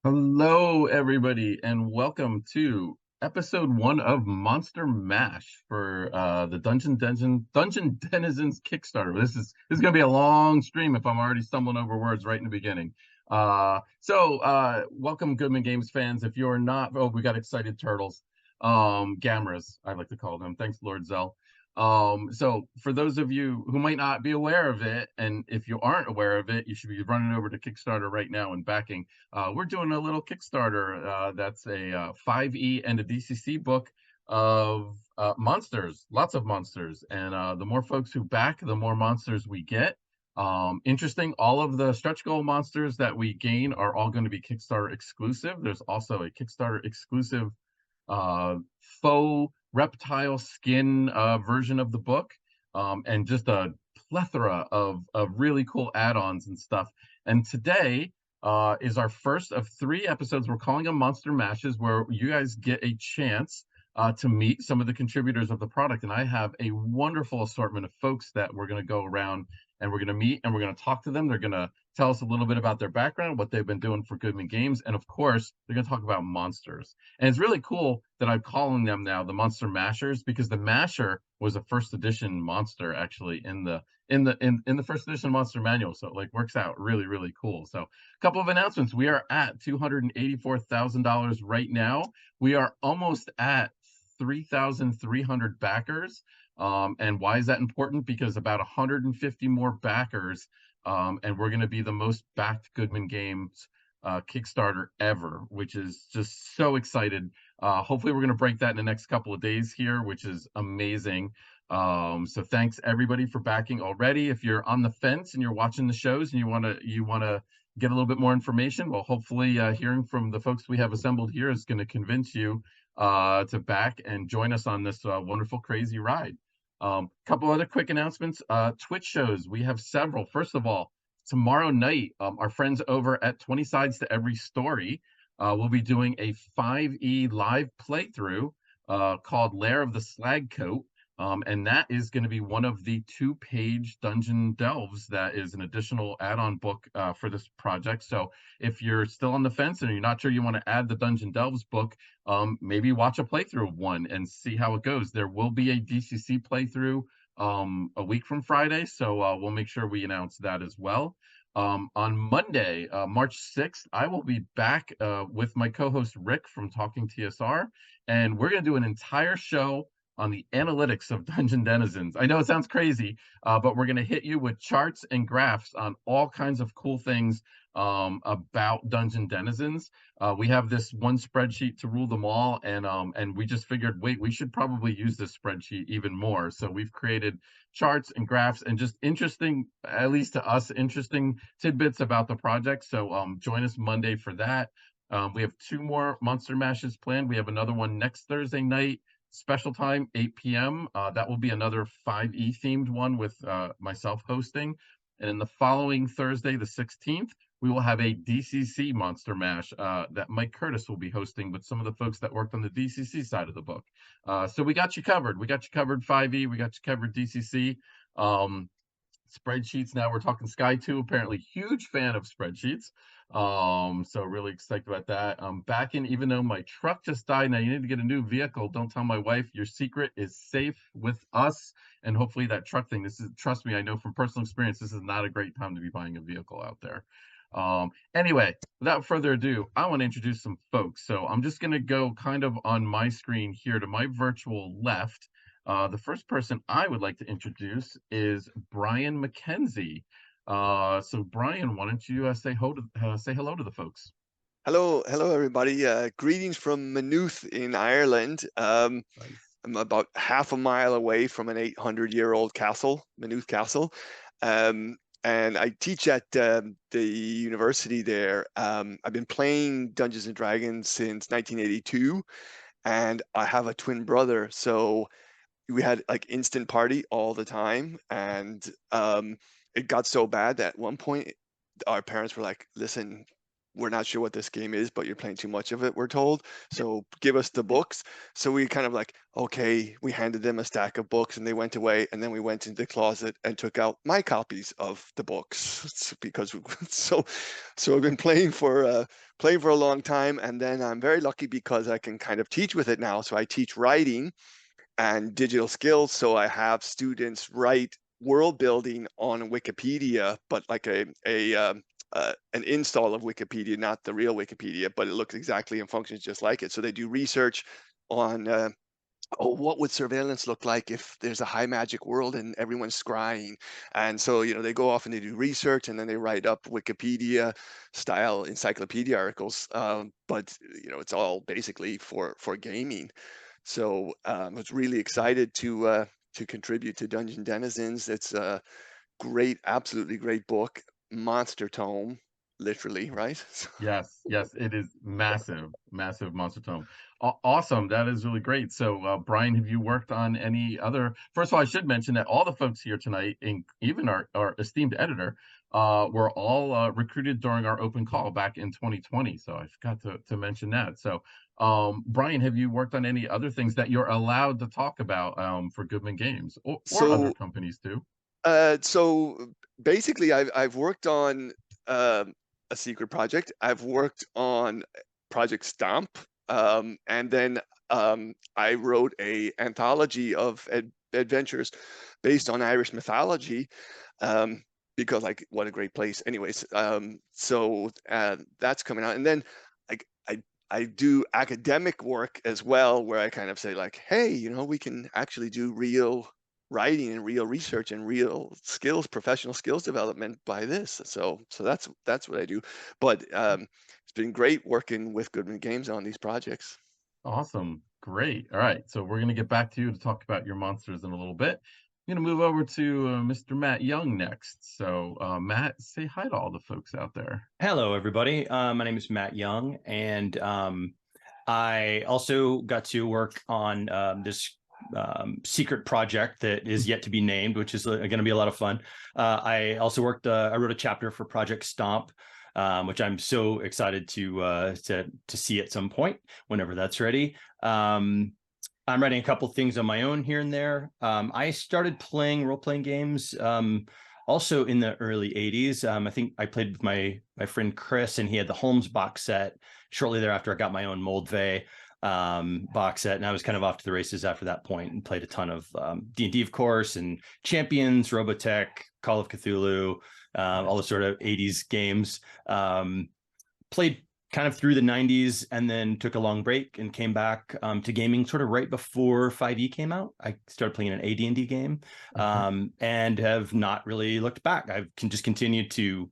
Hello, everybody, and welcome to episode one of Monster Mash for the Dungeon Denizens Kickstarter. This is gonna be a long stream if I'm already stumbling over words right in the beginning. Welcome, Goodman Games fans. If you're not, oh, we got excited turtles, Gamras, I like to call them. Thanks, Lord Zell. So for those of you who might not be aware of it, and if you aren't aware of it, you should be running over to Kickstarter right now and backing. We're doing a little Kickstarter that's a 5e and a DCC book of monsters, lots of monsters. And the more folks who back, the more monsters we get. Interesting, all of the stretch goal monsters that we gain are all going to be Kickstarter exclusive. There's also a Kickstarter exclusive uh, faux reptile skin version of the book, and just a plethora of really cool add-ons and stuff. And today is our first of three episodes. We're calling them Monster Mashes, where you guys get a chance to meet some of the contributors of the product. And I have a wonderful assortment of folks that we're going to go around and we're going to meet and we're going to talk to them. They're going to tell us a little bit about their background, what they've been doing for Goodman Games, and of course, they're going to talk about monsters. And it's really cool that I'm calling them now the Monster Mashers, because the Masher was a first edition monster actually in the first edition monster manual. So it like works out really, really cool. So a couple of announcements. We are at $284,000 right now. We are almost at 3,300 backers. And why is that important? Because about 150 more backers, and we're going to be the most backed Goodman Games Kickstarter ever, which is just so excited. Hopefully, we're going to break that in the next couple of days here, which is amazing. So thanks everybody for backing already. If you're on the fence and you're watching the shows and you want to get a little bit more information, well, hopefully, hearing from the folks we have assembled here is going to convince you to back and join us on this wonderful, crazy ride. Couple other quick announcements. Twitch shows. We have several. First of all, tomorrow night, our friends over at 20 Sides to Every Story will be doing a 5e live playthrough called Lair of the Slag Coat. And that is going to be one of the two-page Dungeon Delves that is an additional add-on book for this project. So if you're still on the fence and you're not sure you want to add the Dungeon Delves book, maybe watch a playthrough of one and see how it goes. There will be a DCC playthrough a week from Friday, so we'll make sure we announce that as well. On Monday, March 6th, I will be back with my co-host Rick from Talking TSR, and we're going to do an entire show on the analytics of Dungeon Denizens. I know it sounds crazy, but we're going to hit you with charts and graphs on all kinds of cool things about Dungeon Denizens. We have this one spreadsheet to rule them all, and we just figured, wait, we should probably use this spreadsheet even more. So we've created charts and graphs and just interesting, at least to us, interesting tidbits about the project. So join us Monday for that. We have two more Monster Mashes planned. We have another one next Thursday night, special time, 8 p.m. That will be another 5e themed one with myself hosting. And then the following Thursday, the 16th, we will have a DCC Monster Mash that Mike Curtis will be hosting with some of the folks that worked on the DCC side of the book. So we got you covered. We got you covered 5e. We got you covered DCC. Spreadsheets, now we're talking Sky 2, apparently huge fan of spreadsheets. So really excited about that. Back in, even though my truck just died, now you need to get a new vehicle. Don't tell my wife. Your secret is safe with us. And hopefully that truck thing, this is, trust me, I know from personal experience, this is not a great time to be buying a vehicle out there. Anyway, without further ado, I want to introduce some folks. So I'm just going to go kind of on my screen here to my virtual left. The first person I would like to introduce is Brian McKenzie. So Brian, why don't you say hello to the folks? Hello, hello everybody. Greetings from Maynooth in Ireland. Nice. I'm about half a mile away from an 800-year-old castle, Maynooth Castle. Um, and I teach at the university there. I've been playing Dungeons and Dragons since 1982, and I have a twin brother. So we had like instant party all the time, and it got so bad that at one point our parents were like, "Listen, we're not sure what this game is, but you're playing too much of it, we're told. So give us the books. So we kind of like, okay, we handed them a stack of books and they went away. And then we went into the closet and took out my copies of the books because so I've been playing for a long time. And then I'm very lucky because I can kind of teach with it now. So I teach writing and digital skills. So I have students write world building on Wikipedia, but like an install of Wikipedia, not the real Wikipedia, but it looks exactly and functions just like it. So they do research on what would surveillance look like if there's a high magic world and everyone's scrying? And so, they go off and they do research and then they write up Wikipedia style encyclopedia articles. But it's all basically for gaming. So I was really excited to contribute to Dungeon Denizens. It's a great, absolutely great book, monster tome, literally, right? Yes, yes, it is massive, massive monster tome. Awesome, that is really great. So, Brian, have you worked on any other? First of all, I should mention that all the folks here tonight, even our esteemed editor, were all recruited during our open call back in 2020. So I forgot to mention that. So, Brian, have you worked on any other things that you're allowed to talk about for Goodman Games or other So companies too? so basically, I've worked on a secret project. I've worked on Project Stomp, and then I wrote a anthology of adventures based on Irish mythology. Um, because like what a great place. Anyways, so that's coming out, and then like I do academic work as well, where I kind of say like, hey, we can actually do real writing and real research and real skills, professional skills development by this. So that's what I do. But it's been great working with Goodman Games on these projects. Awesome. Great. All right. So we're going to get back to you to talk about your monsters in a little bit. I'm going to move over to Mr. Matt Young next. So, Matt, say hi to all the folks out there. Hello, everybody. My name is Matt Young, and I also got to work on this secret project that is yet to be named, which is going to be a lot of fun. I also I wrote a chapter for Project Stomp, which I'm so excited to see at some point whenever that's ready. I'm writing a couple things on my own here and there. I started playing role-playing games also in the early 80s. I think I played with my friend Chris, and he had the Holmes box set. Shortly thereafter, I got my own Moldvay box set, and I was kind of off to the races after that point and played a ton of D&D, of course, and Champions, Robotech, Call of Cthulhu, all the sort of 80s games. Played kind of through the 90s and then took a long break and came back to gaming sort of right before 5e came out. I started playing an AD&D game and have not really looked back. I can just continue to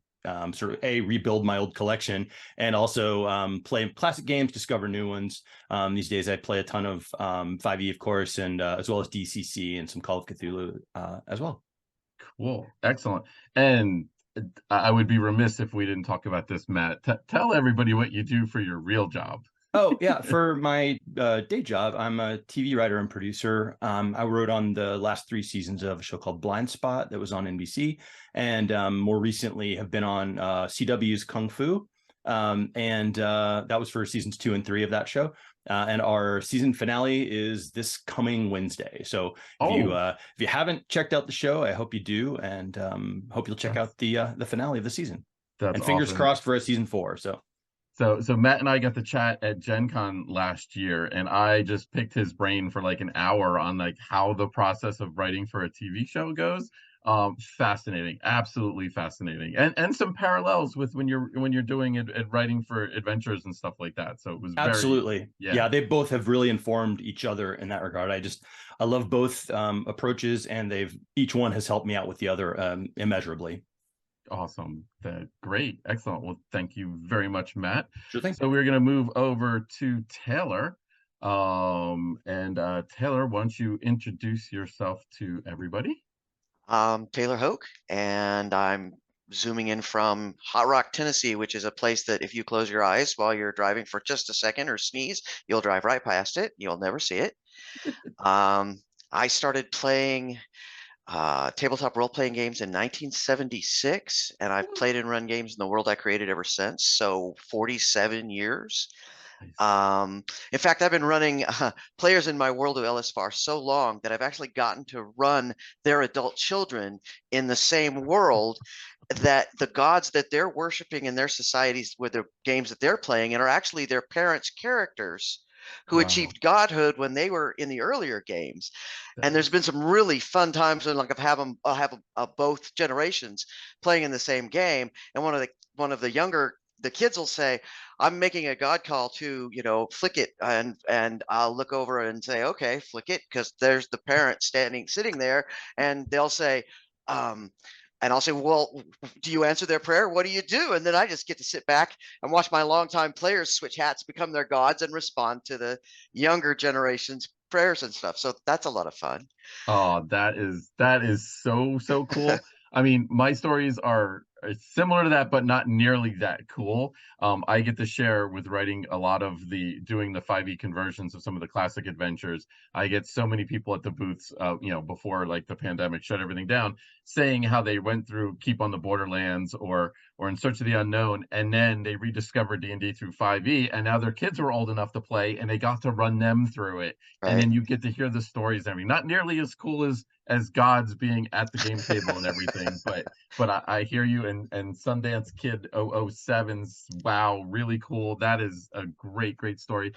sort of rebuild my old collection and also play classic games, discover new ones. These days I play a ton of 5e, of course, and as well as DCC and some Call of Cthulhu as well. Cool. Excellent. And I would be remiss if we didn't talk about this, Matt. Tell everybody what you do for your real job. Oh, yeah. For my day job, I'm a TV writer and producer. I wrote on the last 3 seasons of a show called Blind Spot that was on NBC, and more recently have been on CW's Kung Fu. And that was for seasons 2 and 3 of that show. And our season finale is this coming Wednesday. So if you haven't checked out the show, I hope you do, and hope you'll check out the finale of the season. That's and fingers awesome. crossed for a season 4. So Matt and I got to chat at Gen Con last year, and I just picked his brain for like an hour on like how the process of writing for a TV show goes. Fascinating, absolutely fascinating, and some parallels with when you're doing it and writing for adventures and stuff like that. So it was Absolutely. yeah, They both have really informed each other in that regard. I love both approaches, and each one has helped me out with the other immeasurably. awesome. Great, excellent. Well, thank you very much, Matt. Sure thing. So we're gonna move over to Taylor. And Taylor, why don't you introduce yourself to everybody? Taylor Hoke, and I'm zooming in from Hot Rock, Tennessee, which is a place that if you close your eyes while you're driving for just a second or sneeze, you'll drive right past it. You'll never see it. I started playing tabletop role-playing games in 1976, and I've played and run games in the world I created ever since. So 47 years. Nice. In fact, I've been running players in my world of LSFR so long that I've actually gotten to run their adult children in the same world, that the gods that they're worshiping in their societies with the games that they're playing and are actually their parents' characters who Wow. achieved godhood when they were in the earlier games. That And there's been is some really fun times when like I'll have both generations playing in the same game, and one of the younger the kids will say, I'm making a god call to, flick it, and I'll look over and say, okay, flick it, because there's the parent sitting there, and they'll say, um, and I'll say, well, do you answer their prayer? What do you do? And then I just get to sit back and watch my longtime players switch hats, become their gods, and respond to the younger generation's prayers and stuff. So that's a lot of fun. Oh, that is so cool. I mean, my stories are similar to that, but not nearly that cool. I get to share with writing a lot of doing the 5e conversions of some of the classic adventures. I get so many people at the booths, before like the pandemic shut everything down, saying how they went through Keep on the Borderlands or In Search of the Unknown, and then they rediscovered D&D through 5e, and now their kids were old enough to play, and they got to run them through it, and Right. then you get to hear the stories and everything. Not nearly as cool as gods being at the game table and everything, but I hear you, and Sundance Kid 007's wow, really cool. That is a great story.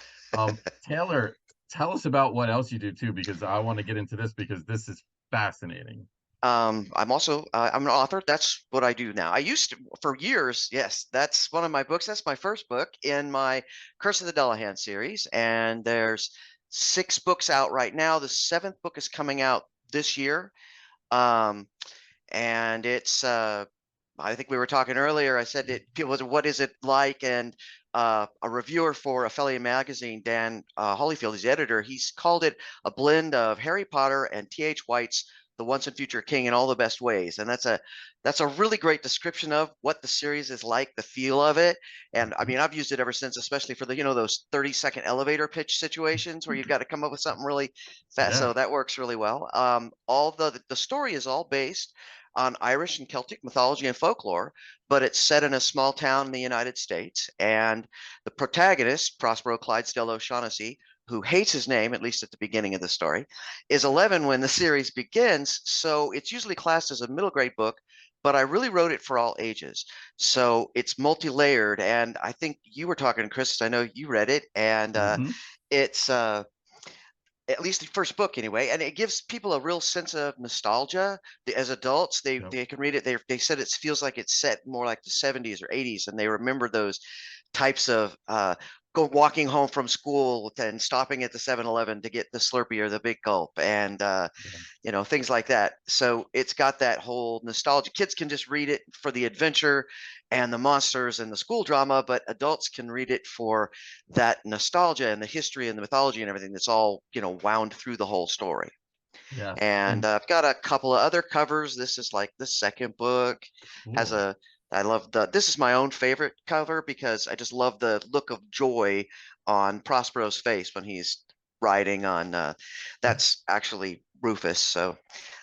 Taylor, tell us about what else you do too, because I want to get into this because this is fascinating. I'm also I'm an author. That's what I do now. I used to for years. Yes, that's one of my books. That's my first book in my Curse of the Dullahan series, and there's 6 books out right now. The 7th book is coming out this year, um, and it's I think we were talking earlier. I said it. People was what is it like? And a reviewer for Ophelia magazine, Dan Holyfield, his editor, he's called it a blend of Harry Potter and T.H. White's The Once and Future King in all the best ways. And that's a really great description of what the series is like, the feel of it. And I Mhm. mean, I've used it ever since, especially for the those 30-second elevator pitch situations where you've got to come up with something really fast. Yeah. So that works really well. All the story is all based on Irish and Celtic mythology and folklore, but it's set in a small town in the United States. And the protagonist, Prospero Clydesdale O'Shaughnessy, who hates his name, at least at the beginning of the story, is 11 when the series begins. So it's usually classed as a middle grade book, but I really wrote it for all ages. So it's multi-layered. And I think you were talking, Chris, I know you read it, and Hmm. it's at least the first book anyway, and it gives people a real sense of nostalgia. As adults, Yep. they can read it. They said it feels like it's set more like the 70s or 80s, and they remember those types of go walking home from school and stopping at the 7-Eleven to get the Slurpee or the Big Gulp, and Yeah. things like that. So it's got that whole nostalgia. Kids can just read it for the adventure and the monsters and the school drama, but adults can read it for that nostalgia and the history and the mythology and everything that's all, wound through the whole story. Yes. And And I've got a couple of other covers. This is like the second book. Has cool. a I love this is my own favorite cover because I just love the look of joy on Prospero's face when he's riding on that's actually Rufus. So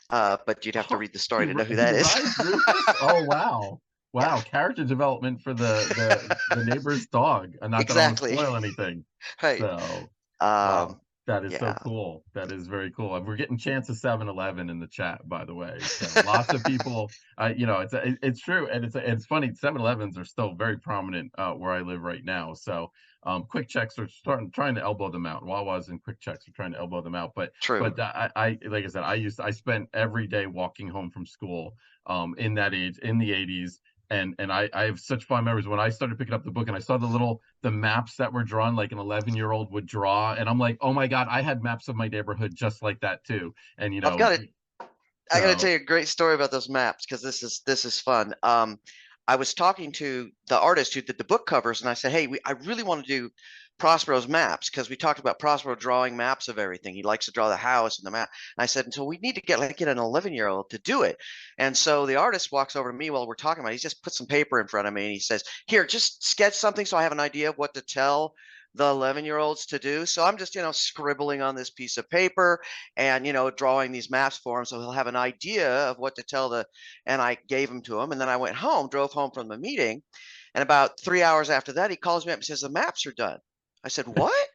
but you'd have to Oh, read the story to know who he that is. rides Rufus? Oh wow. Yeah, Wow, character development for the neighbor's dog. And not that I want to exactly. spoil anything. Right. So Um, wow, that is so yeah, cool. That is very cool. And we're getting chance of 7-Eleven in the chat, by the way. So lots of people, it's true, and it's funny. 7-Elevens are still very prominent where I live right now. So quick checks are trying to elbow them out. Wawas and quick checks are trying to elbow them out. But true. I like I said, I spent every day walking home from school in that age in the 80s, and I have such fond memories when I started picking up the book and I saw the maps that were drawn like an 11-year-old would draw, and I'm like, oh my god, I had maps of my neighborhood just like that too. And I've got it. I got to tell so you a great story about those maps because this is fun. I was talking to the artist who did the book covers, and I said, "Hey, I really want to do Prospero's maps because we talked about Prospero drawing maps of everything. He likes to draw the house and the map." And I said, "Until we need to get an 11-year-old to do it." And so the artist walks over to me while we're talking about it. He just put some paper in front of me and he says, "Here, just sketch something so I have an idea of what to tell the 11-year-olds to do. So I'm just, scribbling on this piece of paper and, drawing these maps for him so he'll have an idea of what to tell and I gave them to him. And then I went home, drove home from the meeting. And about 3 hours after that, he calls me up and says, the maps are done. I said, what?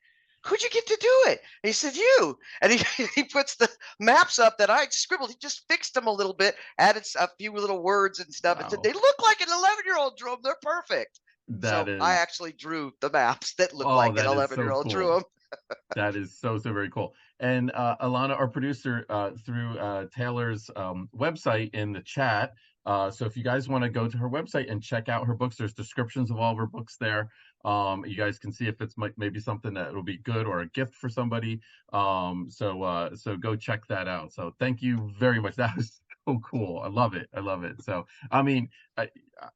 Who'd you get to do it? And he said, you. And he, he puts the maps up that I scribbled. He just fixed them a little bit, added a few little words and stuff, and said, Wow. they look like an 11-year-old drew them. They're perfect. That So I is, actually drew the maps that look oh, like an that is so 11-year-old drew cool. them. That is so, so very cool. And Alana, our producer, threw Taylor's website in the chat. So if you guys want to go to her website and check out her books, there's descriptions of all of her books there. You guys can see if it's maybe something that will be good or a gift for somebody. So go check that out. So thank you very much. That was so cool. I love it. I love it. So I mean,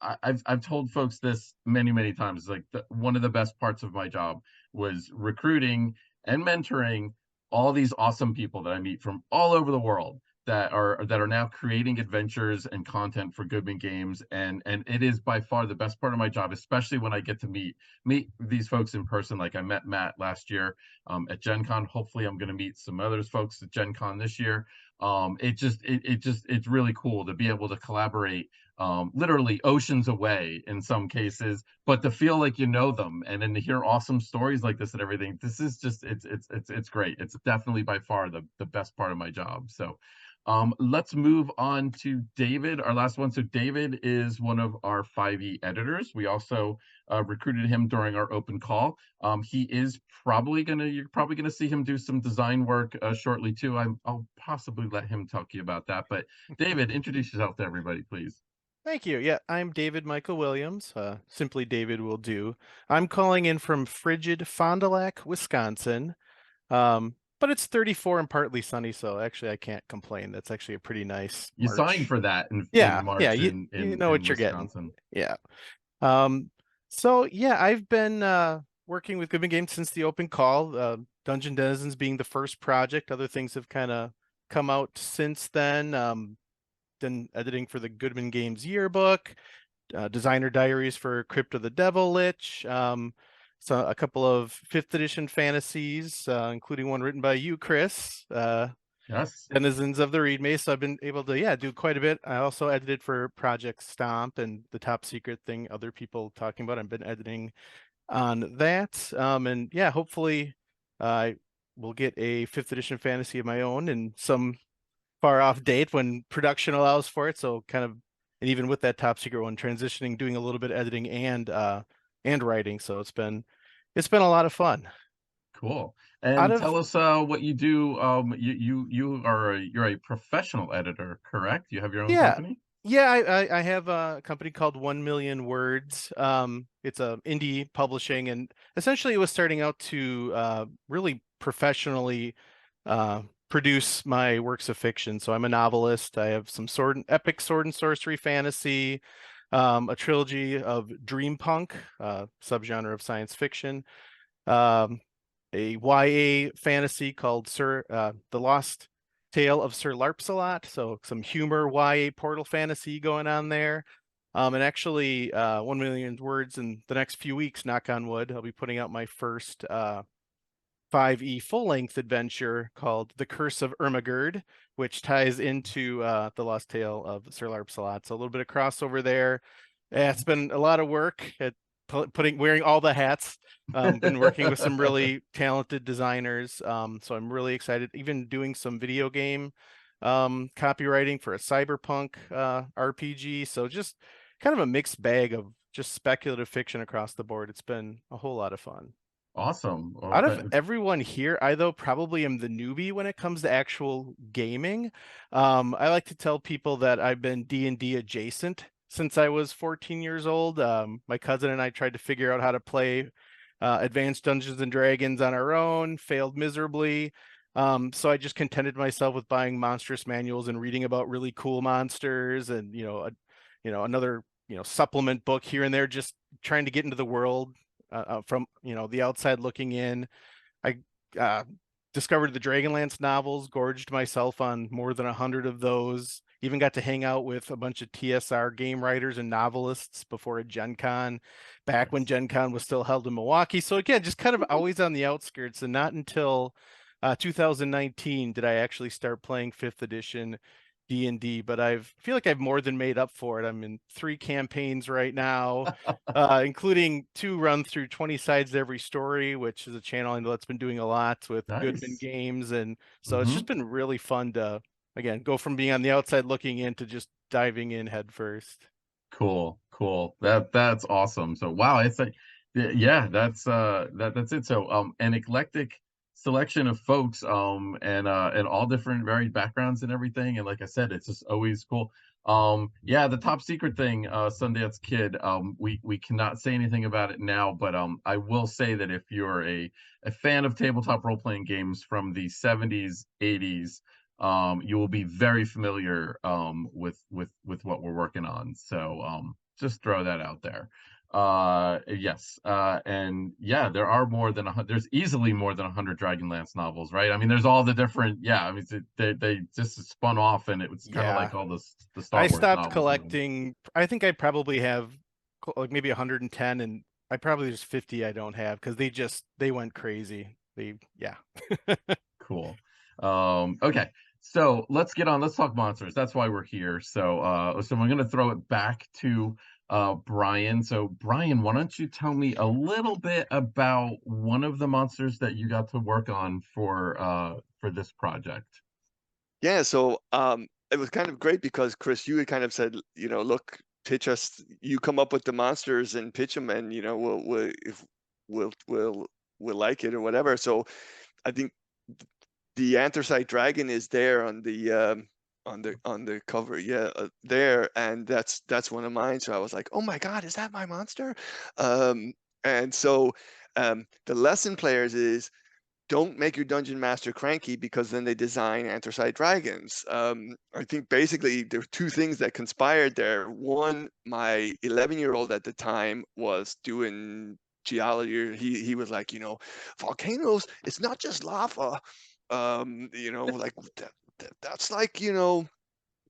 I've told folks this many, many times. Like one of the best parts of my job was recruiting and mentoring all these awesome people that I meet from all over the world that are now creating adventures and content for Goodman Games, and it is by far the best part of my job, especially when I get to meet these folks in person. Like I met Matt last year at Gen Con. Hopefully I'm going to meet some others folks at Gen Con this year. It's really cool to be able to collaborate literally oceans away in some cases, but to feel like you know them and then to hear awesome stories like this and everything. This is just it's great. It's definitely by far the best part of my job. So let's move on to David, our last one. So David is one of our 5e editors. We also recruited him during our open call. He is you're probably gonna see him do some design work shortly too. I'll possibly let him talk to you about that. But David, introduce yourself to everybody, please. Thank you. Yeah, I'm David Michael Williams. Simply David will do. I'm calling in from frigid Fond du Lac, Wisconsin. But it's 34 and partly sunny, so actually I can't complain. That's actually a pretty nice You signed March. for that in Yeah, March you know in what you're getting. Wisconsin. Yeah. So yeah, I've been working with Goodman Games since the open call. Dungeon Denizens being the first project. Other things have kind of come out since then. Done editing for the Goodman Games yearbook, designer diaries for Crypt of the Devil Lich, so a couple of 5th edition fantasies, including one written by you, Chris. Yes. Denizens of the Reed Maze. So I've been able to do quite a bit. I also edited for Project Stomp and the Top Secret thing other people talking about. I've been editing on that. And yeah, hopefully I will get a 5th edition fantasy of my own in some far off date when production allows for it. So kind of, and even with that Top Secret one, transitioning, doing a little bit of editing and writing. So it's been a lot of fun. Cool. Out And of tell us what you do. You're a professional editor, correct? You have your own yeah. company? Yeah, I have a company called 1 Million Words. It's a indie publishing, and essentially it was starting out to really professionally produce my works of fiction. So I'm a novelist. I have some epic sword and sorcery fantasy, a trilogy of dream punk, subgenre of science fiction, um, a YA fantasy called The Lost Tale of Sir Larpsalot, so some humor YA portal fantasy going on there. And actually 1 Million Words in the next few weeks, knock on wood, I'll be putting out my first 5e full-length adventure called The Curse of Ermagerd, which ties into The Lost Tale of Sir Larpsalot. So a little bit of crossover there. Yeah, it's been a lot of work at wearing all the hats. Been working with some really talented designers. So I'm really excited, even doing some video game copywriting for a cyberpunk RPG. So just kind of a mixed bag of just speculative fiction across the board. It's been a whole lot of fun. Awesome. Well, Out of everyone here, I though probably am the newbie when it comes to actual gaming. I like to tell people that I've been D&D adjacent since I was 14 years old. My cousin and I tried to figure out how to play advanced Dungeons and Dragons on our own, failed miserably. So I just contented myself with buying monstrous manuals and reading about really cool monsters and another supplement book here and there, just trying to get into the world from the outside looking in. I discovered the Dragonlance novels, gorged myself on more than 100 of those, Even got to hang out with a bunch of TSR game writers and novelists before a Gen Con, back when Gen Con was still held in Milwaukee. So again, just kind of always on the outskirts, and not until 2019 did I actually start playing 5th edition D&D, but I feel like I've more than made up for it. I'm in 3 campaigns right now, including 2 run through 20 sides to every story, which is a channel I know that's been doing a lot with Goodman Nice. games. And so it's just been really fun to, again, go from being on the outside looking in to just diving in head first. Cool, cool. That's awesome. So wow, it's like yeah, that's it. So an eclectic selection of folks and all different varied backgrounds and everything. And like I said, it's just always cool. Yeah, the top secret thing, Sundance Kid, we cannot say anything about it now, but I will say that if you're a fan of tabletop role-playing games from the 70s, 80s, you will be very familiar with what we're working on. So just throw that out there. Yes, and yeah, there are more than there's easily more than 100 Dragonlance novels, right? I mean, there's all the different, yeah, I mean, they just spun off, and it was kind of Yeah. like all the Star I Wars stopped novels. collecting. I think I probably have like maybe 110, and I probably just 50 I don't have because they went crazy. Yeah. Cool. Okay. So let's get on. Let's talk monsters. That's why we're here. So I'm gonna throw it back to Brian. So Brian, why don't you tell me a little bit about one of the monsters that you got to work on for this project? Yeah, so it was kind of great because Chris, you had kind of said, look, pitch us. You come up with the monsters and pitch them, and we'll like it or whatever. So I think the anthracite dragon is there on the cover, yeah, there, and that's one of mine. So I was like, oh my God, is that my monster? And so the lesson players is, don't make your dungeon master cranky, because then they design anthracite dragons. I think basically there were 2 things that conspired there. One, my 11-year-old at the time was doing geology. He was like, volcanoes, it's not just lava. Like that's like,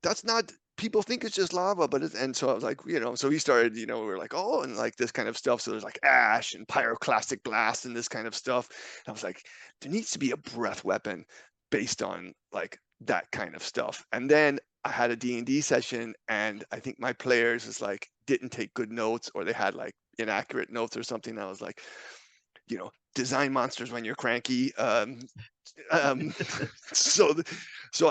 that's not, people think it's just lava, but and so I was like, so he started, we were like, oh, and like this kind of stuff. So there's like ash and pyroclastic blast and this kind of stuff. And I was like, there needs to be a breath weapon based on like that kind of stuff. And then I had a D&D session, and I think my players was like, didn't take good notes, or they had like inaccurate notes or something. And I was like, design monsters when you're cranky. Um, so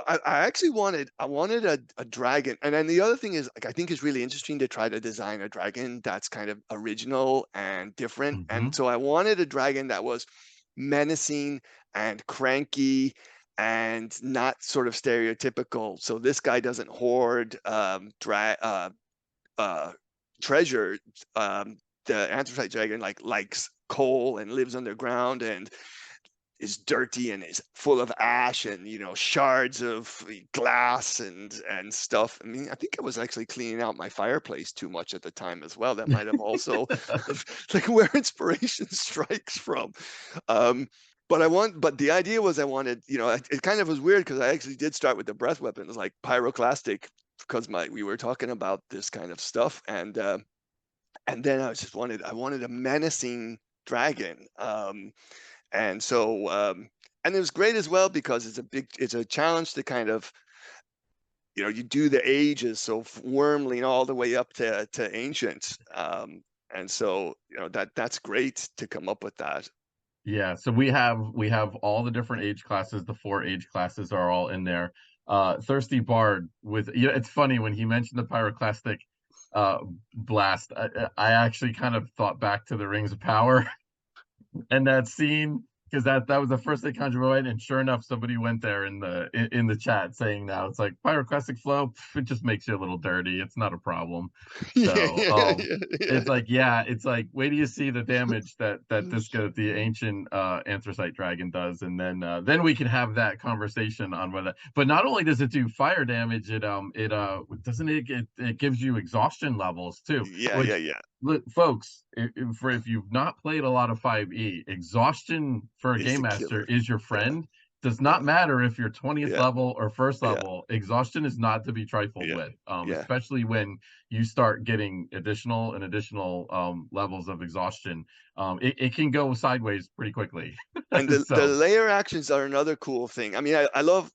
I actually wanted a dragon. And then the other thing is, like, I think it's really interesting to try to design a dragon that's kind of original and different. And so I wanted a dragon that was menacing and cranky and not sort of stereotypical. So this guy doesn't hoard treasure. The anthracite dragon likes coal and lives underground and is dirty and is full of ash and shards of glass and stuff. I mean, I think I was actually cleaning out my fireplace too much at the time as well. That might have also like where inspiration strikes from. But the idea was I wanted, it kind of was weird because I actually did start with the breath weapons like pyroclastic, because we were talking about this kind of stuff, and then I wanted a menacing dragon. And so and it was great as well because it's a challenge to kind of, you do the ages, so wormling all the way up to ancient. And so that's great to come up with that. Yeah, so we have all the different age classes. The 4 age classes are all in there. Thirsty Bard with, it's funny when he mentioned the pyroclastic blast. I actually kind of thought back to the Rings of Power and that scene, because that was the first thing conjured my mind, and sure enough, somebody went there in the chat saying that it's like pyroclastic flow. It just makes you a little dirty. It's not a problem. So it's like, yeah, it's like, wait till you see the damage that the ancient anthracite dragon does, and then we can have that conversation on whether. But not only does it do fire damage, it doesn't it gives you exhaustion levels too. Yeah. Look, folks, if you've not played a lot of 5e, exhaustion for a It's game the master killer. is your friend. does not matter if you're 20th Yeah. level or first Yeah. level. Exhaustion is not to be trifled Yeah. with, Yeah. especially when you start getting additional levels of exhaustion. It can go sideways pretty quickly. And the So layer actions are another cool thing. I mean, I love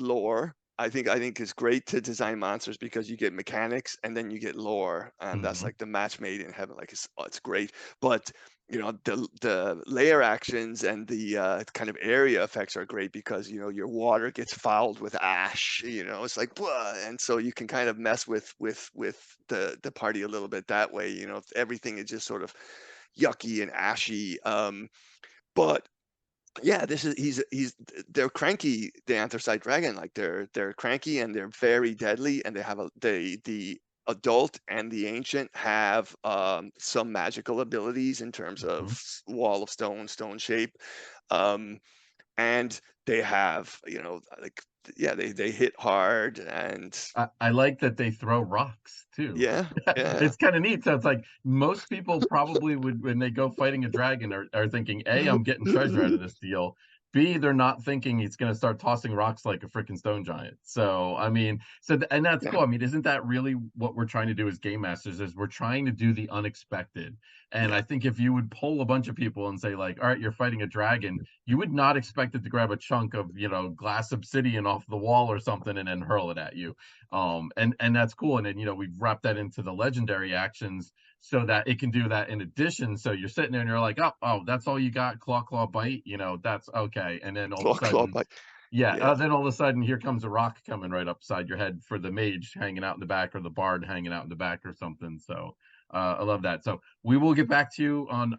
lore. I think it's great to design monsters because you get mechanics and then you get lore, and that's mhm, like the match made in heaven. Like it's great. But the layer actions and the kind of area effects are great because your water gets fouled with ash. It's like blah, and so you can kind of mess with the party a little bit that way. If everything is just sort of yucky and ashy. But yeah, they're cranky, the anthracite dragon. Like they're cranky and they're very deadly, and they have the adult and the ancient have some magical abilities in terms of mhm. wall of stone shape. Um, and they have, like, yeah, they hit hard, and I like that they throw rocks too. yeah, yeah, It's kind of neat. So it's like most people probably would, when they go fighting a dragon, are thinking, A, I'm getting treasure out of this deal. B, they're not thinking he's going to start tossing rocks like a freaking stone giant. So, I mean, and that's yeah, cool. I mean, isn't that really what we're trying to do as game masters, is we're trying to do the unexpected. And yeah, I think if you would poll a bunch of people and say like, all right, you're fighting a dragon, you would not expect it to grab a chunk of, glass obsidian off the wall or something and then hurl it at you. And that's cool. And then we've wrapped that into the legendary actions so that it can do that in addition. So you're sitting there and you're like, oh, that's all you got, claw bite, that's okay. And then all of a claw sudden, bite, yeah, yeah, then all of a sudden here comes a rock coming right upside your head for the mage hanging out in the back, or the bard hanging out in the back or something. So I love that. So we will get back to you on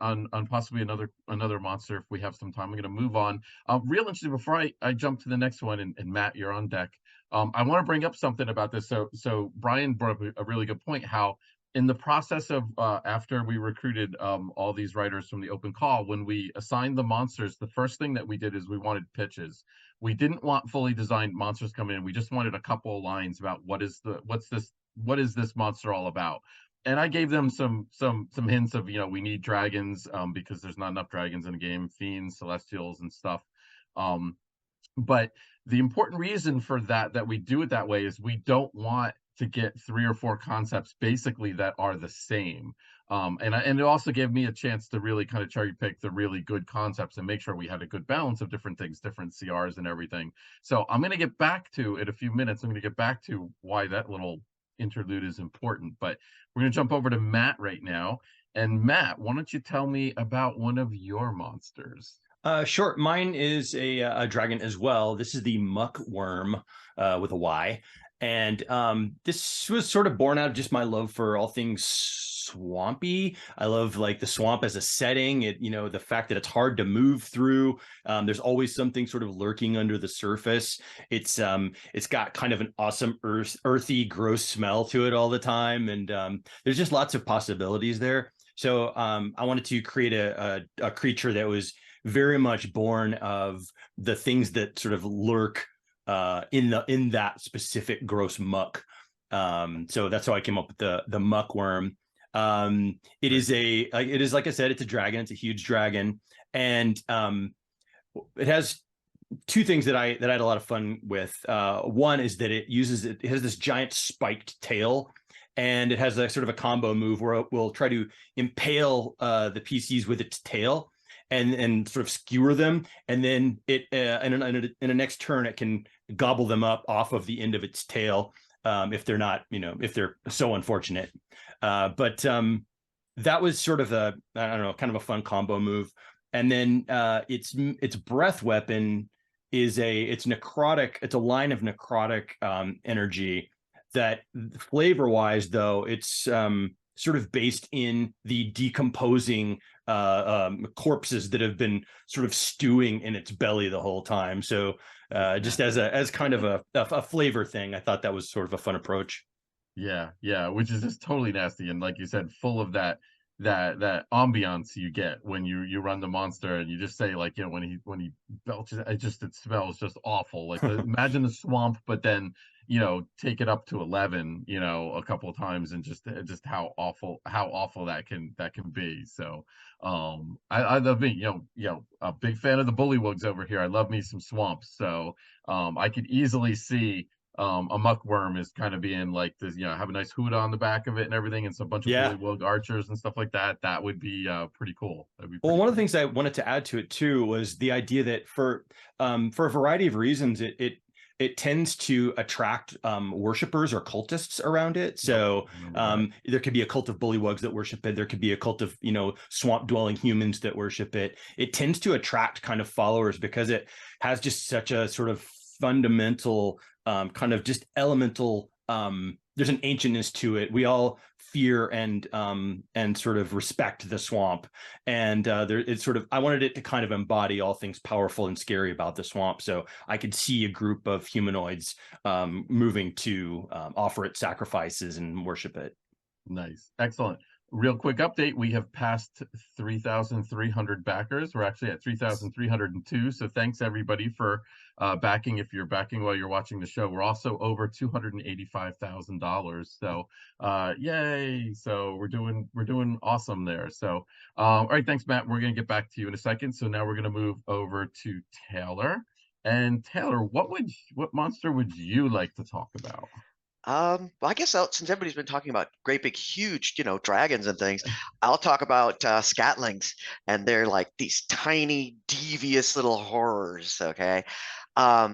possibly another monster if we have some time. I'm going to move on. Real interesting, before I jump to the next one, and Matt, you're on deck. I want to bring up something about this. So Brian brought up a really good point, how in the process of after we recruited all these writers from the open call, when we assigned the monsters, the first thing that we did is we wanted pitches. We didn't want fully designed monsters coming in. We just wanted a couple of lines about what is this monster all about. And I gave them some hints of, we need dragons, because there's not enough dragons in the game, fiends, celestials, and stuff. But the important reason for that we do it that way is we don't want to get 3 or 4 concepts basically that are the same. And it also gave me a chance to really kind of cherry pick the really good concepts and make sure we had a good balance of different things, different CRs and everything. So I'm going to get back to, in a few minutes, I'm going to get back to why that little interlude is important. But we're going to jump over to Matt right now. And Matt, why don't you tell me about one of your monsters? Sure. Mine is a dragon as well. This is the muckworm with a Y. And this was sort of born out of just my love for all things swampy. I love like the swamp as a setting. The fact that it's hard to move through. There's always something sort of lurking under the surface. It's got kind of an awesome earthy, gross smell to it all the time. And there's just lots of possibilities there. So I wanted to create a creature that was very much born of the things that sort of lurk in that specific gross muck. So that's how I came up with the muckworm. It is like I said, it's a dragon. It's a huge dragon, and it has 2 things that I had a lot of fun with. One is that it has this giant spiked tail. And it has a sort of a combo move where it will try to impale the PCs with its tail and sort of skewer them, and then it in a next turn it can gobble them up off of the end of its tail if they're not, if they're so unfortunate. But that was sort of I don't know, kind of a fun combo move. And then its breath weapon is it's necrotic. It's a line of necrotic energy that, flavor wise though, it's sort of based in the decomposing corpses that have been sort of stewing in its belly the whole time. So just as kind of a flavor thing, I thought that was sort of a fun approach. Yeah, which is just totally nasty, and like you said, full of that ambiance you get when you run the monster, and you just say, like, when he belches, it smells just awful. Like imagine the swamp, but then take it up to 11, a couple of times, and just how awful that can be. So I love me, a big fan of the bullywugs over here. I love me some swamps. So I could easily see a muckworm is kind of being like this, have a nice hood on the back of it and everything, and some bunch of Yeah. bullywug archers and stuff like that. That would be pretty cool. That'd be Well, pretty one of the great. things I wanted to add to it too was the idea that for a variety of reasons, it tends to attract worshipers or cultists around it. So there could be a cult of bullywugs that worship it. There could be a cult of swamp dwelling humans that worship it. It tends to attract kind of followers because it has just such a sort of fundamental kind of just elemental. There's an ancientness to it. We all fear and sort of respect the swamp, and it's sort of, I wanted it to kind of embody all things powerful and scary about the swamp. So I could see a group of humanoids moving to offer it sacrifices and worship it. Nice, excellent. Real quick update, we have passed 3,300 backers. We're actually at 3,302. So thanks everybody for backing. If you're backing while you're watching the show, we're also over $285,000. So yay. So we're doing awesome there. So all right, thanks, Matt. We're gonna get back to you in a second. So now we're gonna move over to Taylor. And Taylor, what monster would you like to talk about? Well, I guess since everybody's been talking about great big huge, dragons and things, I'll talk about scatlings, and they're like these tiny devious little horrors. Okay. I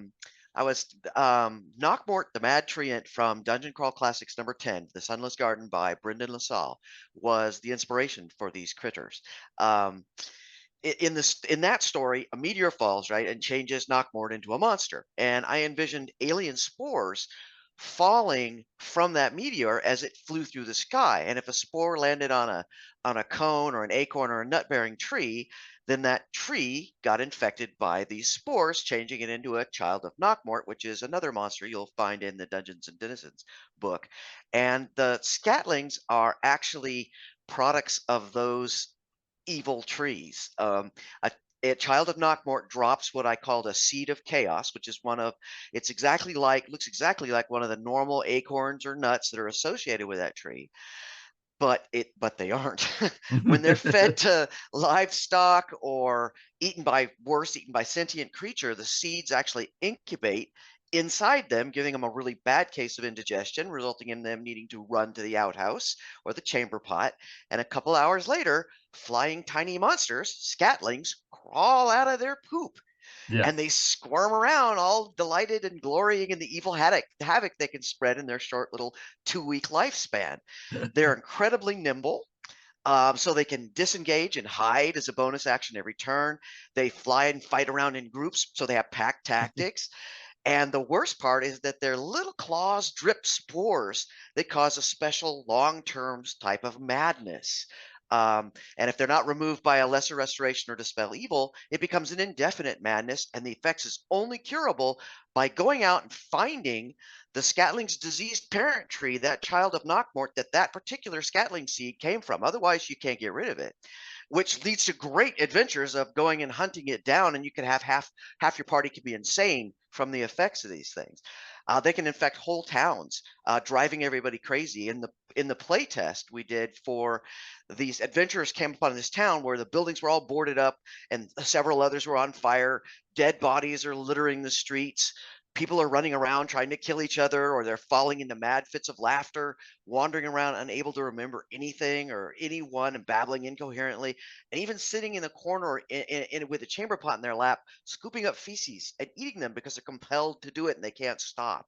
was Knockmort the Mad Treant from Dungeon Crawl Classics number 10, The Sunless Garden by Brendan LaSalle, was the inspiration for these critters. In that story, a meteor falls, right, and changes Knockmort into a monster. And I envisioned alien spores falling from that meteor as it flew through the sky. And if a spore landed on a cone or an acorn or a nut-bearing tree, then that tree got infected by these spores, changing it into a child of Knockmort, which is another monster you'll find in the Dungeons and Denizens book. And the scatlings are actually products of those evil trees. A child of Knockmort drops what I called a seed of chaos, which is looks exactly like one of the normal acorns or nuts that are associated with that tree, but they aren't. When they're fed to livestock or eaten by sentient creature, the seeds actually incubate inside them, giving them a really bad case of indigestion, resulting in them needing to run to the outhouse or the chamber pot. And a couple hours later, flying tiny monsters, scatlings, crawl out of their poop. Yeah. And they squirm around, all delighted and glorying in the evil havoc they can spread in their short little 2-week lifespan. They're incredibly nimble. So they can disengage and hide as a bonus action every turn. They fly and fight around in groups, so they have pack tactics. And the worst part is that their little claws drip spores that cause a special long-term type of madness. And if they're not removed by a lesser restoration or dispel evil, it becomes an indefinite madness, and the effects is only curable by going out and finding the scatling's diseased parent tree, that child of Knockmort that particular scatling seed came from. Otherwise, you can't get rid of it, which leads to great adventures of going and hunting it down, and you can have half your party can be insane from the effects of these things. They can infect whole towns, driving everybody crazy. In the play test we did for these adventurers came upon this town where the buildings were all boarded up and several others were on fire. Dead bodies are littering the streets. People are running around trying to kill each other, or they're falling into mad fits of laughter, wandering around unable to remember anything or anyone and babbling incoherently, and even sitting in the corner with a chamber pot in their lap, scooping up feces and eating them because they're compelled to do it and they can't stop.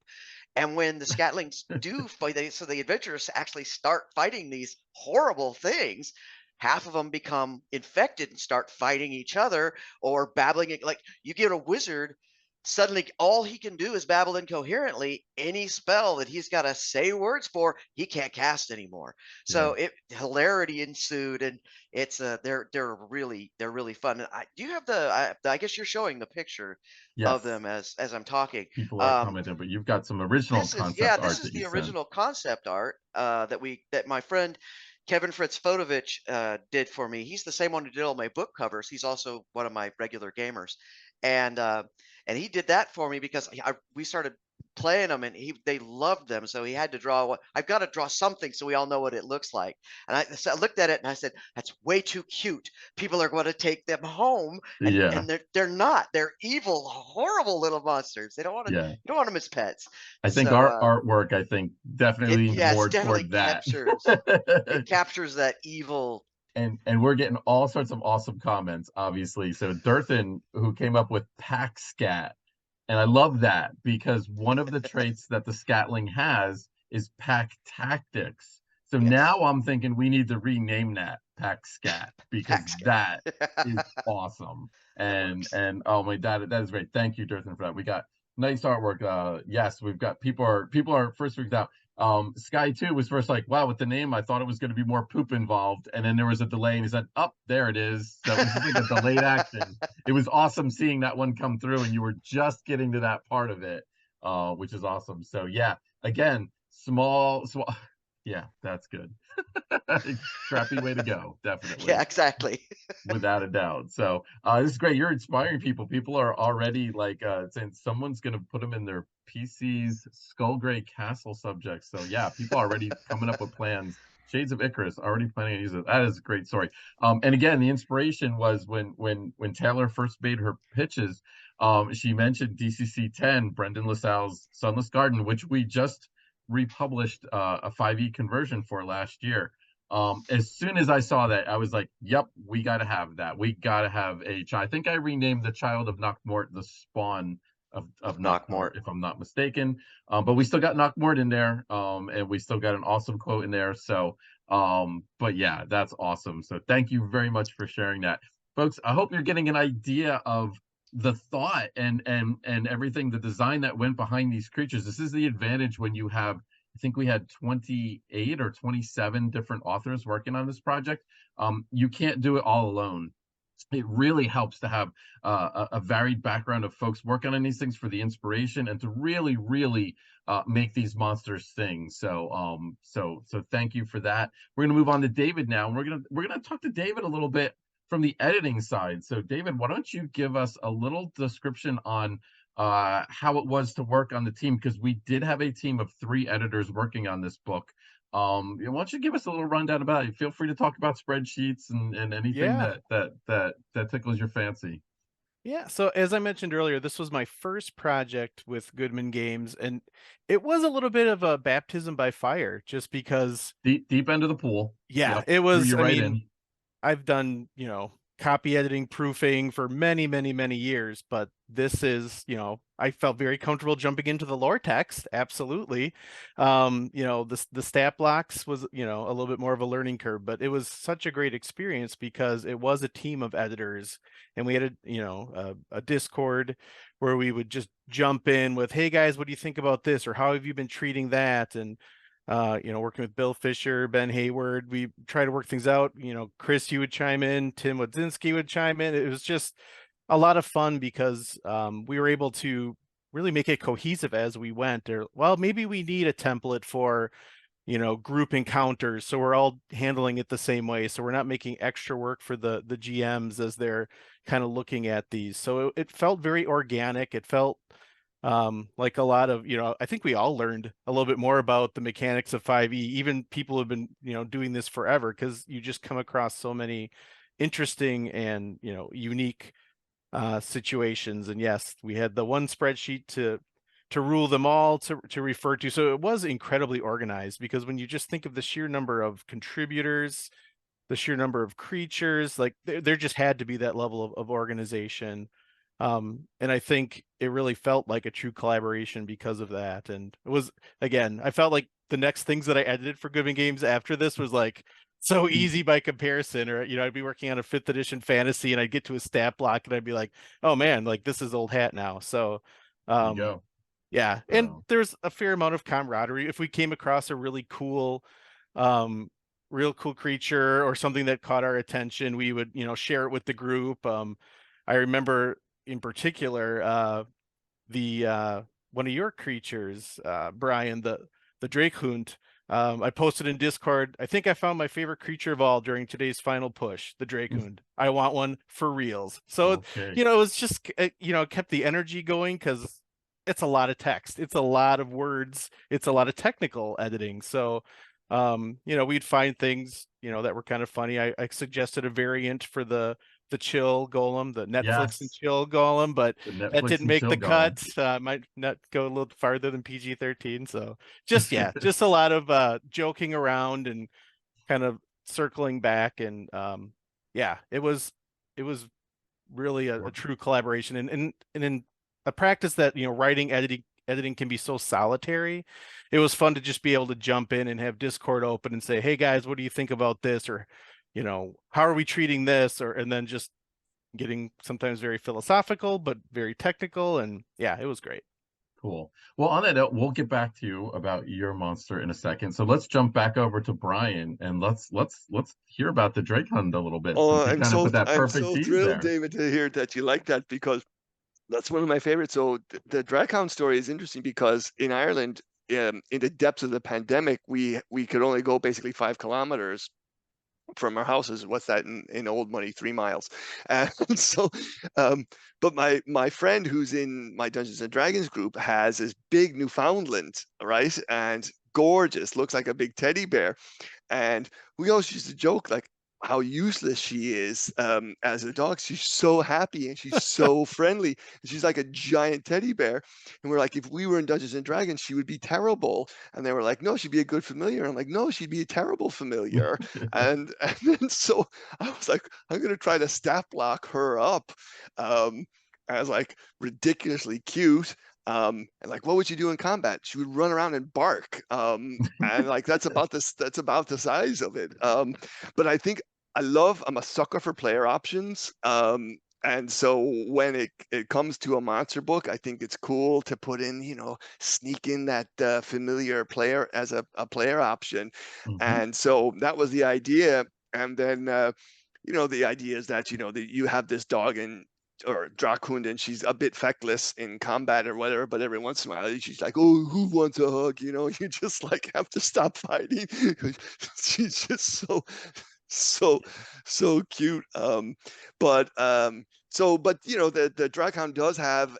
And when the scatlings do fight, so the adventurers actually start fighting these horrible things, half of them become infected and start fighting each other or babbling. Like you get a wizard, suddenly all he can do is babble incoherently. Any spell that he's got to say words for, he can't cast anymore. So hilarity ensued, and it's they're really fun. And do you have I guess you're showing the picture of them as I'm talking. People are commenting, but you've got some original concept art This is the original concept art that my friend Kevin Fritz Fodovich did for me. He's the same one who did all my book covers. He's also one of my regular gamers, and he did that for me because we started playing them, and they loved them. So he had to draw what I've got to draw something so we all know what it looks like. And so I looked at it and I said, that's way too cute. People are going to take them home, and Yeah. they're not. They're evil, horrible little monsters. They don't want to. Yeah. You don't want them as pets. I think So our artwork, I think, definitely leans more definitely toward that. it captures that evil. And we're getting all sorts of awesome comments, obviously. So Durthan, who came up with Pack Scat, and I love that because one of the traits that the Scatling has is Pack Tactics. So Yes. now I'm thinking we need to rename that Pack Scat because Pack Scat. that is awesome. And works. and oh my, that is great. Thank you, Durthan, for that. We got nice artwork. Yes, we've got people are first freaked out. Sky 2 was first like, wow, with the name, I thought it was going to be more poop involved. And then there was a delay and he said, oh, there it is. So it was like a delayed action. It was awesome seeing that one come through and you were just getting to that part of it, which is awesome. So yeah, again, small, yeah, that's good. Scrappy way to go, definitely. Yeah, exactly. Without a doubt. So this is great. You're inspiring people. People are already like saying someone's going to put them in their PC's Skullgrey Castle subjects. So yeah, people are already coming up with plans. Shades of Icarus already planning to use it. That is a great story. And again, the inspiration was when Taylor first made her pitches. She mentioned DCC 10, Brendan LaSalle's Sunless Garden, which we just republished a 5e conversion for last year. As soon as I saw that, I was like, yep, we got to have that. We got to have a child. I think I renamed the child of Knockmort the spawn of Knockmort, if I'm not mistaken. But we still got Knockmort in there. And we still got an awesome quote in there. So, but yeah, that's awesome. So thank you very much for sharing that. Folks, I hope you're getting an idea of the thought and everything, the design that went behind these creatures. This is the advantage when you have, I think we had 28 or 27 different authors working on this project. You can't do it all alone. It really helps to have a varied background of folks working on these things for the inspiration and to really make these monsters sing. So so thank you for that. We're gonna move on to David now, and we're gonna talk to David a little bit from the editing side. So David, why don't you give us a little description on how it was to work on the team, because we did have a team of 3 editors working on this book. Why don't you give us a little rundown about it? Feel free to talk about spreadsheets and anything Yeah. that tickles your fancy. Yeah, so as I mentioned earlier, this was my first project with Goodman Games, and it was a little bit of a baptism by fire, just because, Deep end of the pool. yeah, Yep, it threw was, you I right mean, in. I've done, copy editing, proofing for many years, but this is, I felt very comfortable jumping into the lore text. Absolutely. The stat blocks was, a little bit more of a learning curve, but it was such a great experience because it was a team of editors, and we had a Discord where we would just jump in with, hey guys, what do you think about this? Or how have you been treating that? And working with Bill Fisher, Ben Hayward, we try to work things out. Chris, you would chime in, Tim Wadzinski would chime in. It was just a lot of fun because we were able to really make it cohesive as we went. Or, well, maybe we need a template for, group encounters, so we're all handling it the same way. So we're not making extra work for the GMs as they're kind of looking at these. So it felt very organic. It felt like a lot of, I think we all learned a little bit more about the mechanics of 5e. Even people who have been, doing this forever, because you just come across so many interesting and, unique situations. And yes, we had the one spreadsheet to rule them all, to refer to. So it was incredibly organized, because when you just think of the sheer number of contributors, the sheer number of creatures, like there just had to be that level of organization. And I think it really felt like a true collaboration because of that. And it was, again, I felt like the next things that I edited for Goodman Games after this was like so easy by comparison. Or, I'd be working on a 5th edition fantasy and I'd get to a stat block and I'd be like, oh man, like this is old hat now. So, There you go. yeah. And there's a fair amount of camaraderie. If we came across a really cool, real cool creature or something that caught our attention, we would, share it with the group. I remember in particular, the one of your creatures, Brian, the Drake Hunt. I posted in Discord, I think I found my favorite creature of all during today's final push, the Drake Hunt. I want one for reals. So, Okay. it was just, it kept the energy going, because it's a lot of text, it's a lot of words, it's a lot of technical editing. So we'd find things, that were kind of funny. I suggested a variant for the chill golem, the Netflix and Yes, chill golem, but the that Netflix didn't and make chill the golem. cut. Might not go a little farther than PG-13. So just just a lot of joking around and kind of circling back. And it was really a true collaboration, and in a practice that writing, editing can be so solitary. It was fun to just be able to jump in and have Discord open and say, hey guys, what do you think about this, or how are we treating this, or and then just getting sometimes very philosophical but very technical. And yeah, it was great. Cool. Well, on that note, we'll get back to you about your monster in a second. So let's jump back over to Brian and let's hear about the Drake Hunt a little bit, Oh, since you kind of put that I'm perfect so tease thrilled, there. David, to hear that you like that, because that's one of my favorites. So the Draghound story is interesting because in Ireland, in the depths of the pandemic, we could only go basically 5 kilometers from our houses. What's that in old money? 3 miles. And so, but my friend who's in my Dungeons and Dragons group has this big Newfoundland, right? And gorgeous, looks like a big teddy bear. And we always used to joke like how useless she is as a dog. She's so happy and she's so friendly. She's like a giant teddy bear. And we're like, if we were in Dungeons and Dragons, she would be terrible. And they were like, no, she'd be a good familiar. And I'm like, no, she'd be a terrible familiar. And then so I was like, I'm gonna try to stat block her up as like ridiculously cute. And like, what would you do in combat? She would run around and bark. And like that's about the size of it. But I think I'm a sucker for player options. And so when it comes to a monster book, I think it's cool to put in, sneak in that familiar player as a player option. Mhm. And so that was the idea. And then the idea is that that you have this dog or Dracund, and she's a bit feckless in combat or whatever, but every once in a while she's like, oh, who wants a hug? You just like have to stop fighting. She's just so so cute. But the Draghound does have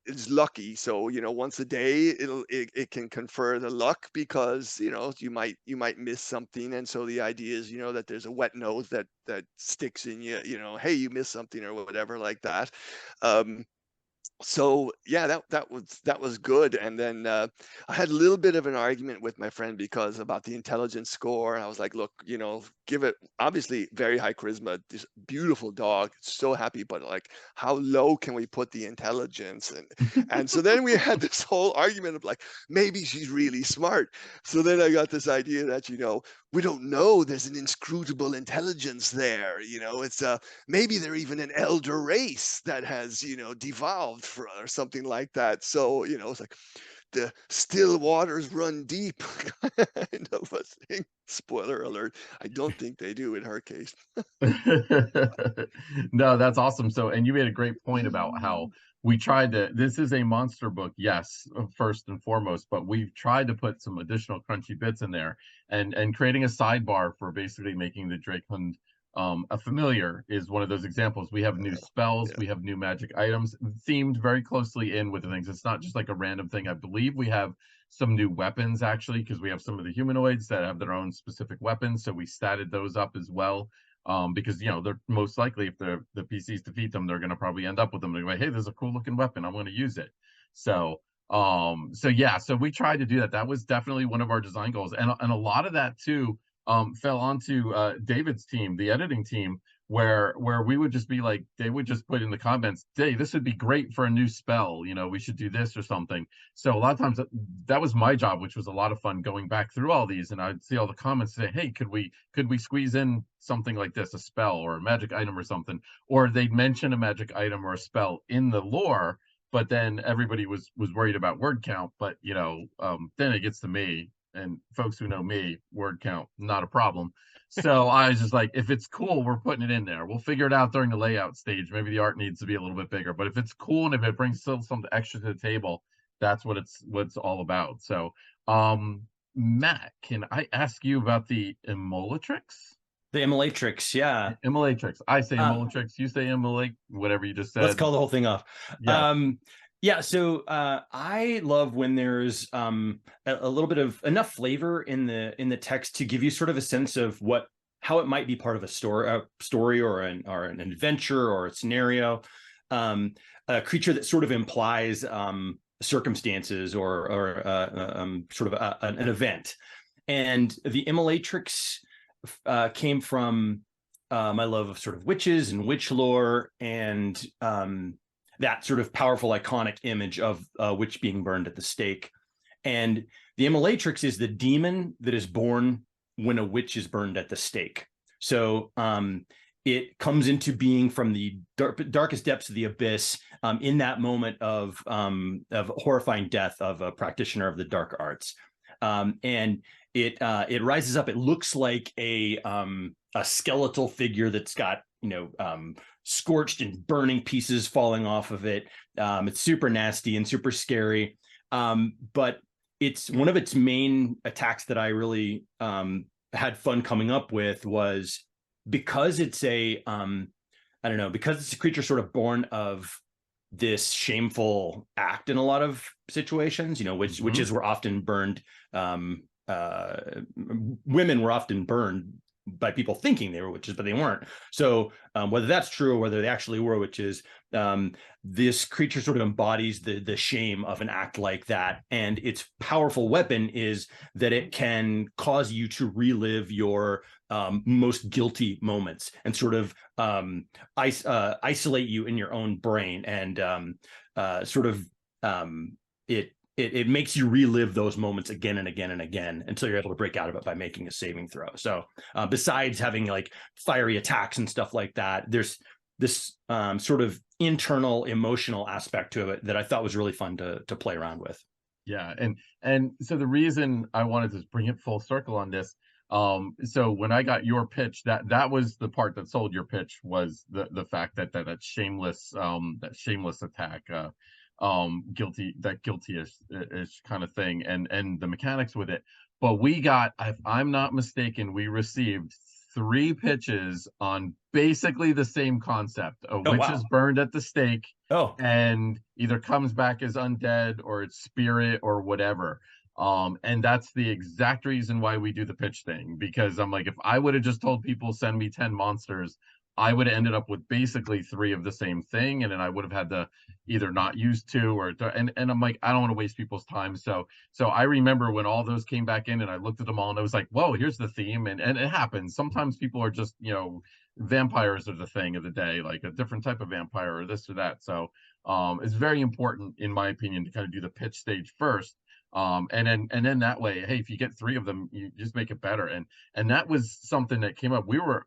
is lucky. So once a day it can confer the luck, because you might miss something. And so the idea is that there's a wet nose that sticks in you. Hey, you missed something or whatever like that. So yeah, that was good. And then I had a little bit of an argument with my friend because about the intelligence score. And I was like, look, give it, obviously very high charisma, this beautiful dog, so happy, but like, how low can we put the intelligence? And so then we had this whole argument of like, maybe she's really smart. So then I got this idea that we don't know, there's an inscrutable intelligence there. It's maybe they're even an elder race that has devolved or something like that. So it's like the still waters run deep kind of a thing. Spoiler alert, I don't think they do in her case. No, that's awesome. So, and you made a great point about how we tried to, this is a monster book, yes, first and foremost, but we've tried to put some additional crunchy bits in there, and creating a sidebar for basically making the Drake Hund a familiar is one of those examples. We have new spells, Yeah. we have new magic items themed very closely in with the things. It's not just like a random thing. I believe we have some new weapons actually, because we have some of the humanoids that have their own specific weapons, so we statted those up as well. Because they're most likely, if the PCs defeat them, they're going to probably end up with them. They're like, hey, there's a cool looking weapon, I'm going to use it. So yeah, so we tried to do that. That was definitely one of our design goals, and a lot of that too fell onto David's team, the editing team, where we would just be like, they would just put in the comments, hey, this would be great for a new spell, we should do this or something. So a lot of times that was my job, which was a lot of fun, going back through all these, and I'd see all the comments say, hey, could we squeeze in something like this, a spell or a magic item or something, or they'd mention a magic item or a spell in the lore, but then everybody was worried about word count. But then it gets to me, and folks who know me, word count not a problem. So I was just like, if it's cool, we're putting it in there. We'll figure it out during the layout stage. Maybe the art needs to be a little bit bigger, but if it's cool and if it brings still something extra to the table, that's what it's all about. So Matt, can I ask you about the Immolatrix? The Immolatrix, yeah. Immolatrix. I say Immolatrix, you say Immolate, whatever you just said. Let's call the whole thing off. Yeah. Yeah, so I love when there's a little bit of enough flavor in the text to give you sort of a sense of how it might be part of a story or an adventure or a scenario. A creature that sort of implies circumstances or sort of an event. And the Immolatrix came from my love of sort of witches and witch lore and that sort of powerful, iconic image of a witch being burned at the stake. And the Immolatrix is the demon that is born when a witch is burned at the stake. So it comes into being from the darkest depths of the abyss in that moment of horrifying death of a practitioner of the dark arts. And it rises up. It looks like a skeletal figure that's got scorched and burning pieces falling off of it. It's super nasty and super scary. But it's one of its main attacks that I really had fun coming up with was because it's because it's a creature sort of born of this shameful act in a lot of situations, witches were often burned. Women were often burned by people thinking they were witches, but they weren't. So whether that's true or whether they actually were witches, this creature sort of embodies the shame of an act like that. And its powerful weapon is that it can cause you to relive your most guilty moments and sort of isolate you in your own brain and it makes you relive those moments again and again and again until you're able to break out of it by making a saving throw. So besides having like fiery attacks and stuff like that, there's this sort of internal emotional aspect to it that I thought was really fun to play around with. Yeah, and so the reason I wanted to bring it full circle on this, so when I got your pitch, that was the part that sold your pitch was the fact that shameless attack, guilty-ish kind of thing, and the mechanics with it. But we got, if I'm not mistaken, we received 3 pitches on basically the same concept. A witch is burned at the stake and either comes back as undead or its spirit or whatever. And that's the exact reason why we do the pitch thing, because I'm like, if I would have just told people send me 10 monsters, I would have ended up with basically 3 of the same thing, and then I would have had to either not use 2 and I'm like, I don't want to waste people's time. So I remember when all those came back in and I looked at them all and I was like, whoa, here's the theme. And it happens. Sometimes people are just, vampires are the thing of the day, like a different type of vampire or this or that. So it's very important, in my opinion, to kind of do the pitch stage first. And then that way, hey, if you get 3 of them, you just make it better. And that was something that came up.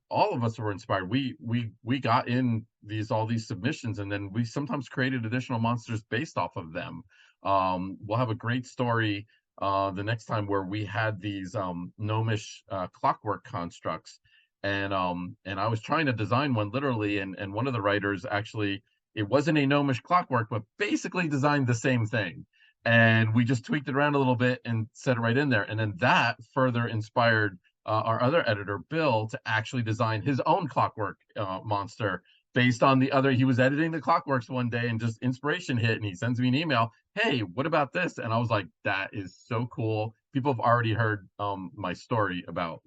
All of us were inspired. We got in all these submissions, and then we sometimes created additional monsters based off of them. We'll have a great story the next time where we had these gnomish clockwork constructs, and I was trying to design one literally, and one of the writers actually, it wasn't a gnomish clockwork, but basically designed the same thing. And we just tweaked it around a little bit and set it right in there. And then that further inspired our other editor, Bill, to actually design his own clockwork monster based on the other. He was editing the Clockworks one day and just inspiration hit, and he sends me an email, hey, what about this? And I was like, that is so cool. People have already heard my story about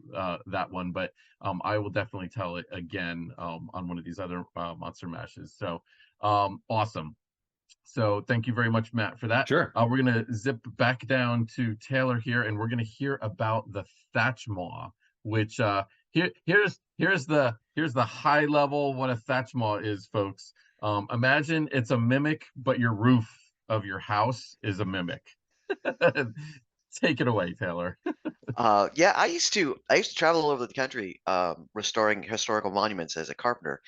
that one, but I will definitely tell it again on one of these other Monster Mashes. So awesome. So thank you very much, Matt, for that. Sure. We're going to zip back down to Taylor here, and we're going to hear about the thatch maw, which here's the high level what a thatch maw is, folks. Imagine it's a mimic, but your roof of your house is a mimic. Take it away, Taylor. Yeah, I used to travel all over the country restoring historical monuments as a carpenter.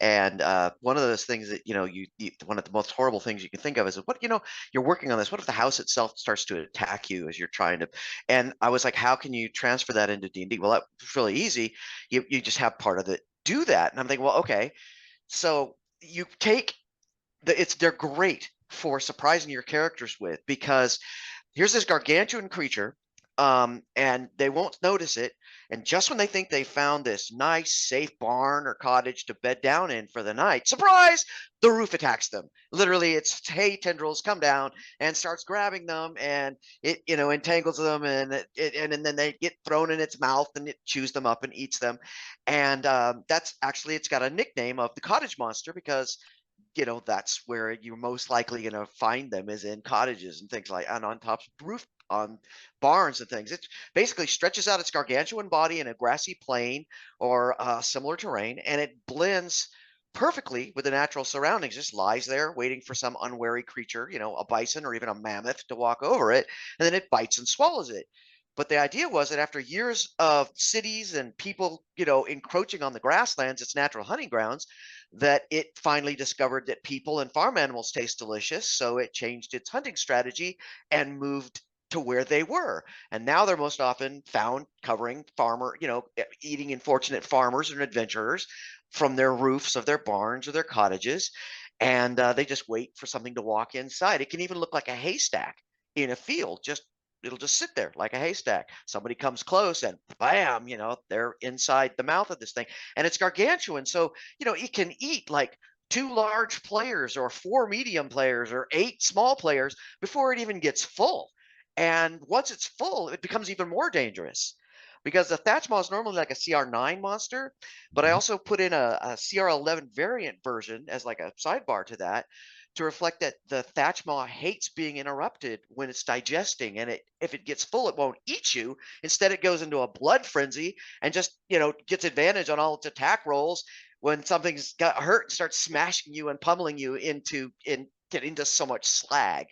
And one of those things that, one of the most horrible things you can think of is what, you're working on this. What if the house itself starts to attack you as you're trying to, and I was like, how can you transfer that into D&D? Well, that's really easy. You just have part of it do that. And I'm thinking, well, okay, so you take they're great for surprising your characters with, because here's this gargantuan creature and they won't notice it. And just when they think they found this nice, safe barn or cottage to bed down in for the night, surprise, the roof attacks them. Literally, its hay tendrils come down and starts grabbing them, and it, entangles them, and then they get thrown in its mouth, and it chews them up and eats them. And that's actually, it's got a nickname of the cottage monster because that's where you're most likely going to find them, is in cottages and things like, and on tops of roof, on barns and things. It basically stretches out its gargantuan body in a grassy plain or similar terrain, and it blends perfectly with the natural surroundings. Just lies there waiting for some unwary creature, a bison or even a mammoth, to walk over it, and then it bites and swallows it. But the idea was that after years of cities and people, encroaching on the grasslands, its natural hunting grounds, that it finally discovered that people and farm animals taste delicious. So it changed its hunting strategy and moved to where they were. And now they're most often found covering eating unfortunate farmers and adventurers from their roofs of their barns or their cottages. And they just wait for something to walk inside. It can even look like a haystack in a field, it'll just sit there like a haystack. Somebody comes close and bam, they're inside the mouth of this thing. And it's gargantuan. So, it can eat like 2 large players or 4 medium players or 8 small players before it even gets full. And once it's full, it becomes even more dangerous because the thatch maw is normally like a CR9 monster, but I also put in a CR11 variant version as like a sidebar to that, to reflect that the thatch maw hates being interrupted when it's digesting, and if it gets full, it won't eat you. Instead, it goes into a blood frenzy and just gets advantage on all its attack rolls when something's got hurt and starts smashing you and pummeling you into so much slag.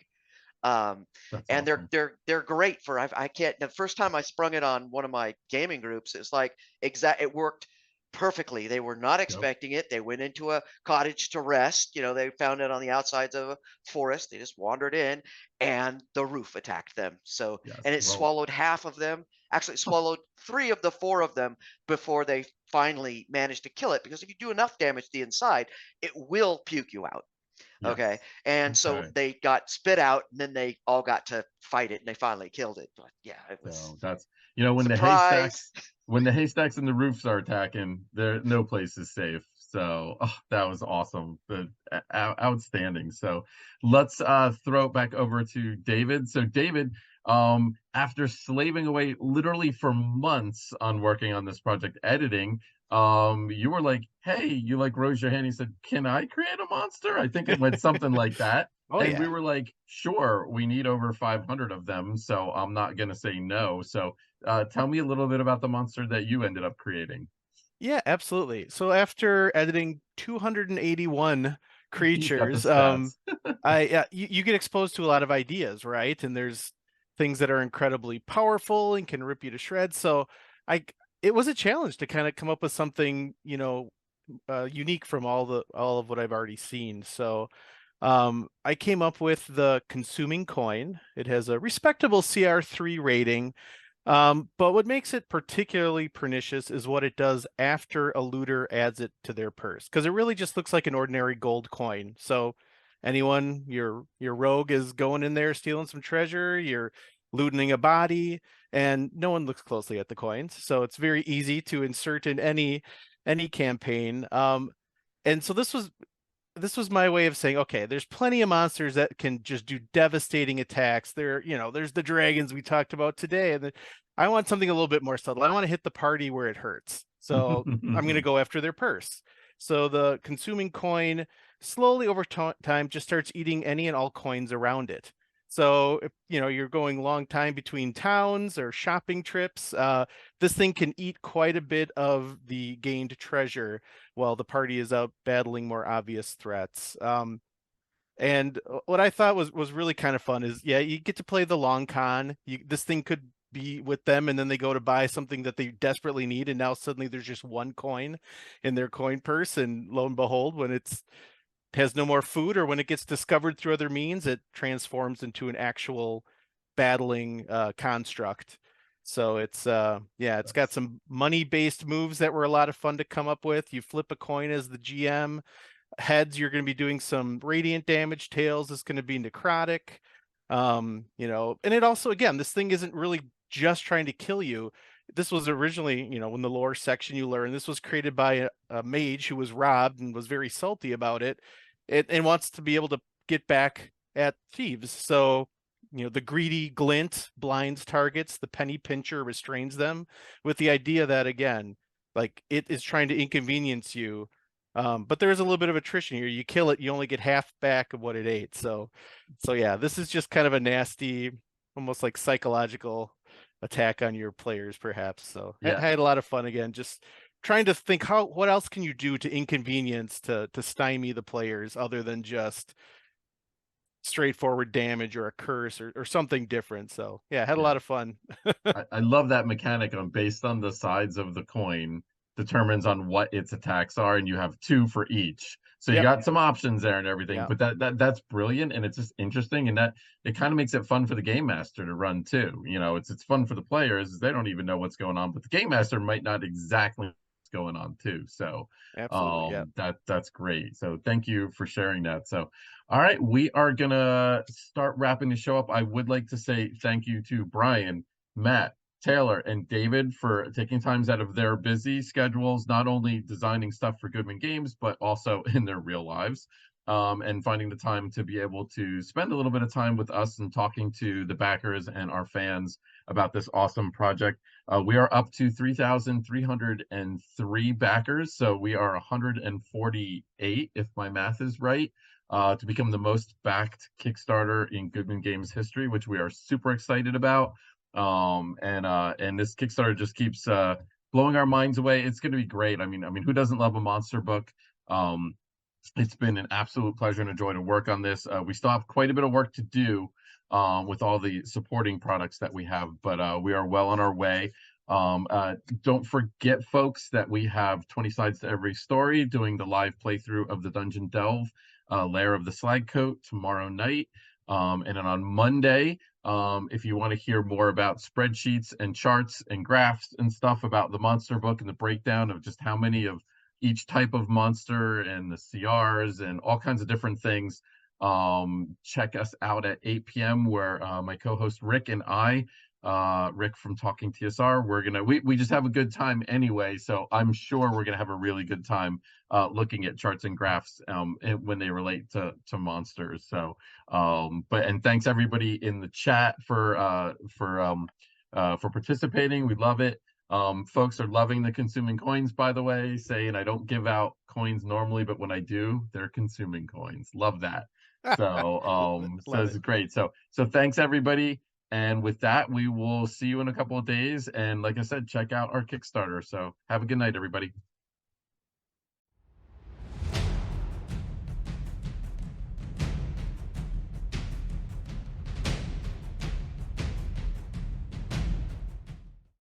That's And awesome. they're great for, I can't, the first time I sprung it on one of my gaming groups, it's like it worked perfectly. They were not Yep. expecting it. They went into a cottage to rest. They found it on the outsides of a forest. They just wandered in, and the roof attacked them. So, Yes. and it Well, swallowed half of them. Actually, it swallowed 3 of the 4 of them before they finally managed to kill it. Because if you do enough damage to the inside, it will puke you out. yes. Okay. And so Okay. they got spit out, and then they all got to fight it, and they finally killed it. But yeah, it was So that's when surprise. the haystacks and the roofs are attacking, there no place is safe. So that was awesome. Outstanding. So let's throw it back over to David. So David, after slaving away literally for months on working on this project, editing, you were like, hey, you like rose your hand. You said, can I create a monster? I think it went something like that. Oh And we yeah. were like, sure, we need over 500 of them, so I'm not going to say no. So tell me a little bit about the monster that you ended up creating. Yeah, absolutely. So after editing 281 You got the creatures, stats. you get exposed to a lot of ideas, right? And there's things that are incredibly powerful and can rip you to shreds. So I it was a challenge to kind of come up with something, unique from all of what I've already seen. So I came up with the consuming coin. It has a respectable CR3 rating. But what makes it particularly pernicious is what it does after a looter adds it to their purse, because it really just looks like an ordinary gold coin. So anyone, your rogue is going in there stealing some treasure, you're looting a body, and no one looks closely at the coins. So it's very easy to insert in any campaign. And so this was my way of saying, okay, there's plenty of monsters that can just do devastating attacks. There's the dragons we talked about today, and I want something a little bit more subtle. I want to hit the party where it hurts. So I'm going to go after their purse. So the consuming coin slowly over time just starts eating any and all coins around it. So if you're going long time between towns or shopping trips, this thing can eat quite a bit of the gained treasure while the party is out battling more obvious threats. And what I thought was really kind of fun is, yeah, you get to play the long con. This thing could be with them, and then they go to buy something that they desperately need, and now suddenly there's just 1 coin in their coin purse, and lo and behold, when it has no more food, or when it gets discovered through other means, it transforms into an actual battling construct. So it's it's got some money-based moves that were a lot of fun to come up with. You flip a coin as the GM. Heads, you're going to be doing some radiant damage. Tails is going to be necrotic. And it also, again, this thing isn't really just trying to kill you. This was originally, you know, in the lore section you learn, this was created by a mage who was robbed and was very salty about it, and wants to be able to get back at thieves. So, you know, the greedy glint blinds targets, the penny pincher restrains them, with the idea that, again, like, it is trying to inconvenience you. But there is a little bit of attrition here. You kill it, you only get half back of what it ate. So yeah, this is just kind of a nasty, almost like psychological attack on your players, perhaps. So I Yeah. had a lot of fun again, just trying to think what else can you do to inconvenience, to stymie the players, other than just straightforward damage or a curse or something different. So yeah, I had a Yeah. lot of fun. I love that mechanic on based on the sides of the coin determines on what its attacks are, and you have 2 for each. So you Yep. got some options there and everything, Yep. but that's brilliant, and it's just interesting, and that it kind of makes it fun for the game master to run too. You know, it's fun for the players. They don't even know what's going on, but the game master might not exactly know what's going on too. So Absolutely. Yeah. that's great. So thank you for sharing that. So all right, we are gonna start wrapping the show up. I would like to say thank you to Brian, Matt, Taylor, and David for taking times out of their busy schedules, not only designing stuff for Goodman Games, but also in their real lives, and finding the time to be able to spend a little bit of time with us and talking to the backers and our fans about this awesome project. We are up to 3,303 backers, so we are 148, if my math is right, to become the most backed Kickstarter in Goodman Games history, which we are super excited about. And this Kickstarter just keeps blowing our minds away. It's going to be great. I mean, who doesn't love a monster book? It's been an absolute pleasure and a joy to work on this. We still have quite a bit of work to do with all the supporting products that we have, but we are well on our way. Don't forget, folks, that we have 20 sides to every story, doing the live playthrough of the Dungeon Delve, Lair of the Slagcoat, tomorrow night. And then on Monday, if you want to hear more about spreadsheets and charts and graphs and stuff about the monster book and the breakdown of just how many of each type of monster and the CRs and all kinds of different things, check us out at 8 p.m. where my co-host Rick and I, Rick from Talking TSR, we just have a good time anyway, so I'm sure we're gonna have a really good time looking at charts and graphs when they relate to monsters. So and thanks everybody in the chat for participating. We love it. Folks are loving the consuming coins, by the way, saying I don't give out coins normally, but when I do, they're consuming coins. Love that. So Love it's it. great. So thanks everybody. And with that, we will see you in a couple of days. And like I said, check out our Kickstarter. So have a good night, everybody.